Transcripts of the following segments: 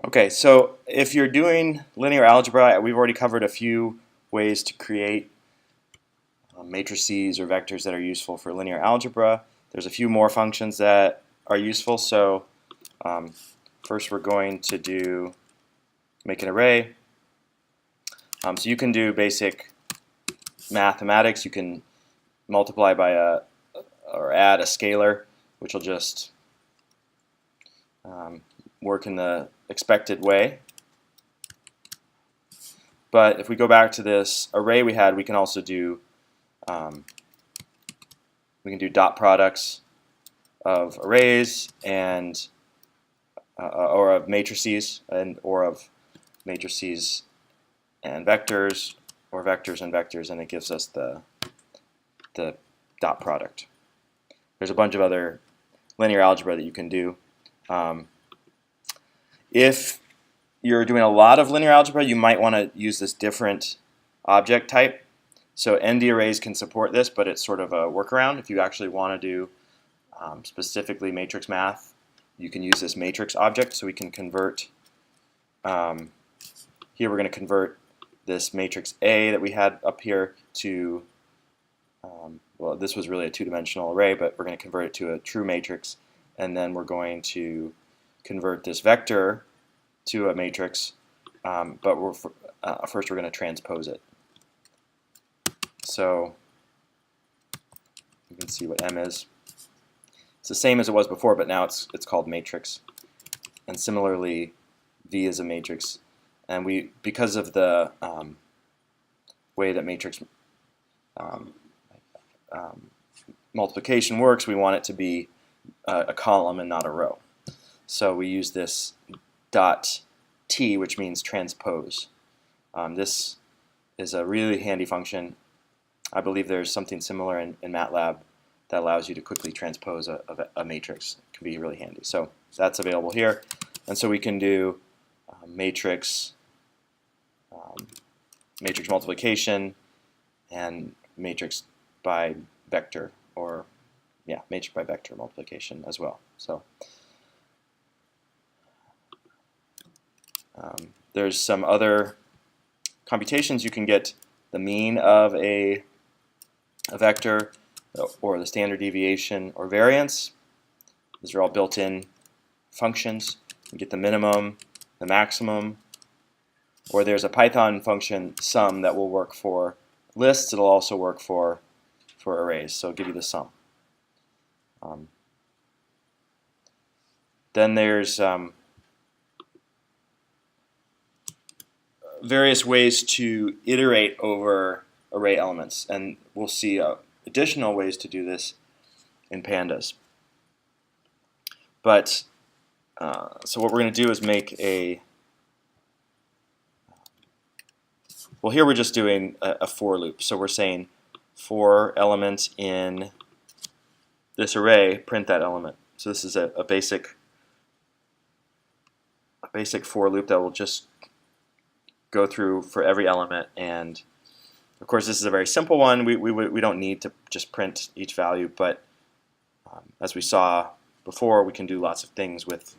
Okay, so if you're doing linear algebra, we've already covered a few ways to create matrices or vectors that are useful for linear algebra. There's a few more functions that are useful. So first we're going to make an array. So you can do basic mathematics. You can multiply by or add a scalar, which will just work in the expected way. But if we go back to this array we had, we can also do dot products of arrays and or of matrices or of matrices and vectors, or vectors and vectors, and it gives us the dot product. There's a bunch of other linear algebra that you can do. If you're doing a lot of linear algebra, you might want to use this different object type. So ND arrays can support this, but it's sort of a workaround. If you actually want to do specifically matrix math, you can use this matrix object. So we can convert, here we're going to convert this matrix A that we had up here to, well, this was really a two-dimensional array, but we're going to convert it to a true matrix, and then we're going to convert this vector to a matrix, but first we're going to transpose it. So you can see what M is. It's the same as it was before, but now it's called matrix. And similarly, V is a matrix. And because of the way that matrix multiplication works, we want it to be a column and not a row. So we use this dot T, which means transpose. This is a really handy function. I believe there's something similar in MATLAB that allows you to quickly transpose a matrix. It can be really handy. So that's available here. And so we can do matrix multiplication and matrix by vector, or matrix by vector multiplication as well. So there's some other computations. You can get the mean of a vector, or the standard deviation or variance. These are all built-in functions. You get the minimum, the maximum, or there's a Python function sum that will work for lists. It'll also work for arrays, so it'll give you the sum. Then there's various ways to iterate over array elements, and we'll see additional ways to do this in pandas. But so what we're going to do is make well, here we're just doing a for loop. So we're saying for element in this array, print that element. So this is a basic for loop that will just go through for every element. And of course, this is a very simple one. We don't need to just print each value, but as we saw before, we can do lots of things with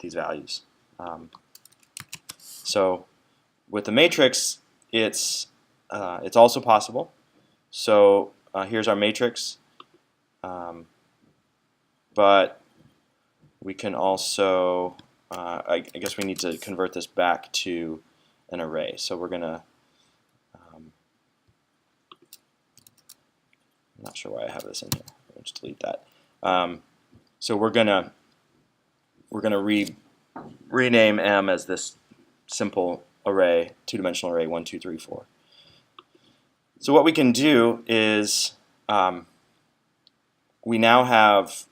these values. So with the matrix, it's also possible. So here's our matrix, but we can also I guess we need to convert this back to an array. So we're gonna I'm not sure why I have this in here. I'll just delete that. So we're gonna rename M as this simple array, two-dimensional array 1, 2, 3, 4. So what we can do is we now have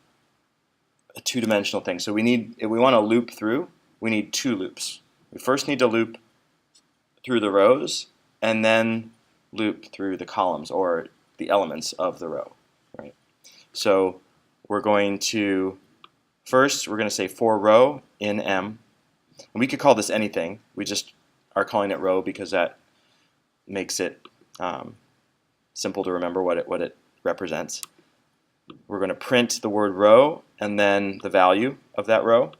a two-dimensional thing. So if we want to loop through, we need two loops. We first need to loop through the rows, and then loop through the columns, or the elements of the row. Right? So we're going to say for row in M, and we could call this anything. We just are calling it row because that makes it simple to remember what it represents. We're going to print the word row and then the value of that row,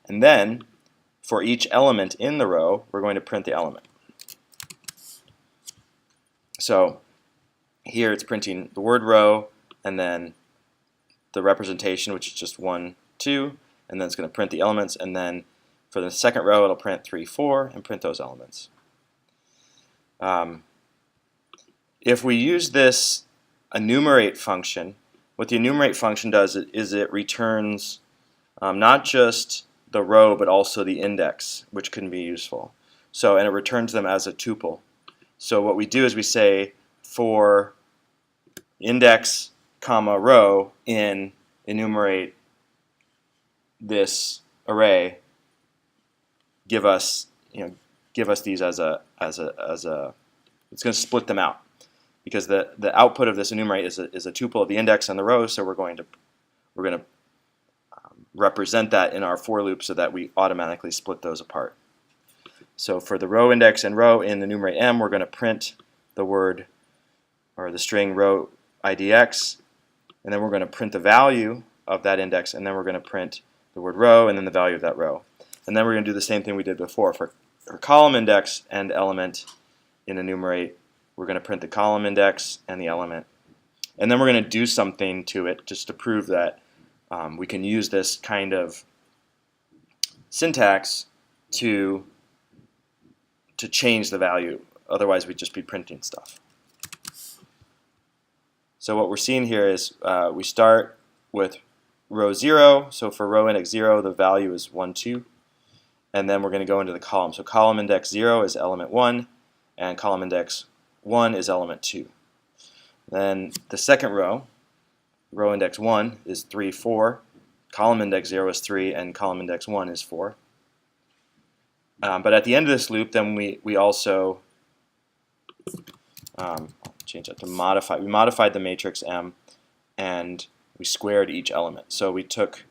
And then for each element in the row, we're going to print the element. So here it's printing the word row and then the representation, which is just 1, 2, and then it's going to print the elements, and then for the second row it'll print 3, 4 and print those elements. If we use this enumerate function, what the enumerate function does is it returns not just the row but also the index, which can be useful. So, and it returns them as a tuple. So what we do is we say for index comma row in enumerate this array, give us these as a it's going to split them out, because the output of this enumerate is a tuple of the index and the row. So we're going to represent that in our for loop so that we automatically split those apart. So for the row index and row in enumerate m, we're going to print the word or the string row idx, and then we're going to print the value of that index, and then we're going to print the word row and then the value of that row. And then we're going to do the same thing we did before. For column index and element in enumerate, we're going to print the column index and the element. And then we're going to do something to it just to prove that we can use this kind of syntax to change the value. Otherwise, we'd just be printing stuff. So what we're seeing here is we start with row 0. So for row index 0, the value is 1, 2. And then we're going to go into the column. So column index 0 is element 1, and column index 1 is element 2. Then the second row, row index 1 is 3, 4. Column index 0 is 3, and column index 1 is 4. But at the end of this loop, then we also I'll change that to modify. We modified the matrix M, and we squared each element. So we took,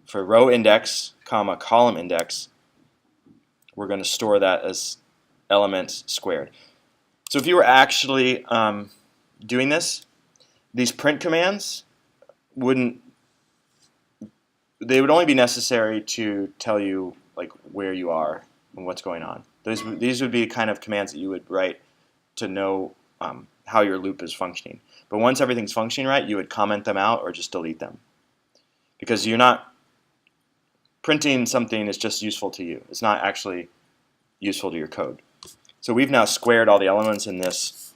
for row index, comma, column index, we're going to store that as element squared. So if you were actually doing this, these print commands they would only be necessary to tell you like where you are and what's going on. These would be kind of commands that you would write to know how your loop is functioning. But once everything's functioning right, you would comment them out or just delete them, because you're not printing something is just useful to you. It's not actually useful to your code. So we've now squared all the elements in this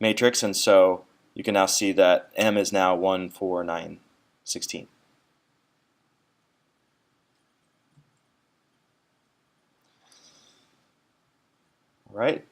matrix, and so you can now see that M is now 1, 4, 9, 16. All right.